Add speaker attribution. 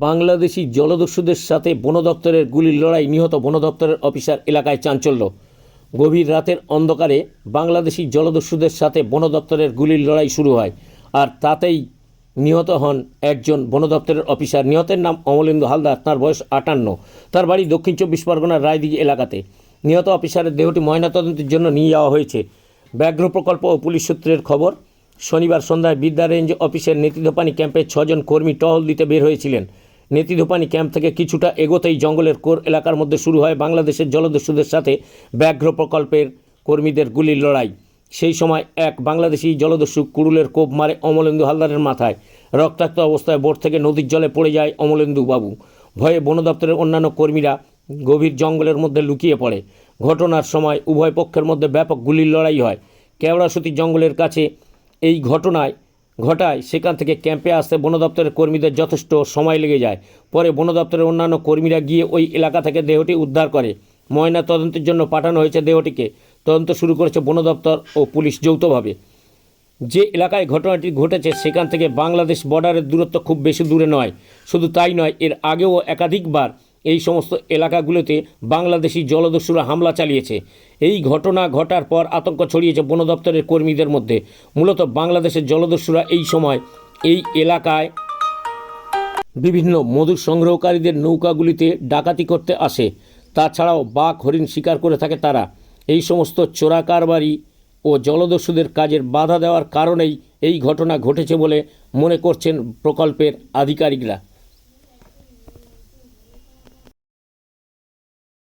Speaker 1: বাংলাদেশি জলদস্যুদের সাথে বন দপ্তরের গুলির লড়াই, নিহত বন দপ্তরের অফিসার, এলাকায় চাঞ্চল্য। গভীর রাতের অন্ধকারে বাংলাদেশি জলদস্যুদের সাথে বন দপ্তরের গুলির লড়াই শুরু হয়, আর তাতেই নিহত হন একজন বন দপ্তরের অফিসার। নিহতের নাম অমলেন্দু হালদার, তাঁর বয়স 58। তার বাড়ি দক্ষিণ 24 পরগনার রায়দিঘি এলাকাতে। নিহত অফিসারের দেহটি ময়নাতদন্তের জন্য নিয়ে যাওয়া হয়েছে। ব্যাঘ্র প্রকল্প ও পুলিশ সূত্রের খবর, শনিবার সন্ধ্যায় বিদ্যা রেঞ্জ অফিসের নেতিধোপানি ক্যাম্পে 6 জন কর্মী টহল দিতে বের হয়েছিলেন। নেতিধোপানি ক্যাম্প থেকে কিছুটা এগোতেই জঙ্গলের কোর এলাকার মধ্যে শুরু হয় বাংলাদেশের জলদস্যুদের সাথে ব্যাঘ্র প্রকল্পের কর্মীদের গুলির লড়াই। সেই সময় এক বাংলাদেশি জলদস্যু কুড়ুলের কোপ মারে অমলেন্দু হালদারের মাথায়। রক্তাক্ত অবস্থায় বোট থেকে নদীর জলে পড়ে যায় অমলেন্দু বাবু। ভয়ে বন দপ্তরের অন্যান্য কর্মীরা গভীর জঙ্গলের মধ্যে লুকিয়ে পড়ে। ঘটনার সময় উভয় পক্ষের মধ্যে ব্যাপক গুলির লড়াই হয়। কেওড়াসতী জঙ্গলের কাছে এই ঘটায় সেখান থেকে ক্যাম্পে আসতে বন দপ্তরের কর্মীদের যথেষ্ট সময় লেগে যায়। পরে বন দপ্তরের অন্যান্য কর্মীরা গিয়ে ওই এলাকা থেকে দেহটি উদ্ধার করে। ময়না তদন্তের জন্য পাঠানো হয়েছে দেহটিকে। তদন্ত শুরু করেছে বন দপ্তর ও পুলিশ যৌথভাবে। যে এলাকায় ঘটনাটি ঘটেছে সেখান থেকে বাংলাদেশ বর্ডারের দূরত্ব খুব বেশি দূরে নয়। শুধু তাই নয়, এর আগেও একাধিকবার এই সমস্ত এলাকাগুলোতে বাংলাদেশি জলদস্যুরা হামলা চালিয়েছে। এই ঘটনা ঘটার পর আতঙ্ক ছড়িয়েছে বন দপ্তরের কর্মীদের মধ্যে। মূলত বাংলাদেশের জলদস্যুরা এই সময় এই এলাকায় বিভিন্ন মধু সংগ্রহকারীদের নৌকাগুলিতে ডাকাতি করতে আসে। তাছাড়াও বাঘ, হরিণ শিকার করে থাকে তারা। এই সমস্ত চোরা কারবারি ও জলদস্যুদের কাজের বাধা দেওয়ার কারণেই এই ঘটনা ঘটেছে বলে মনে করছেন প্রকল্পের আধিকারিকরা।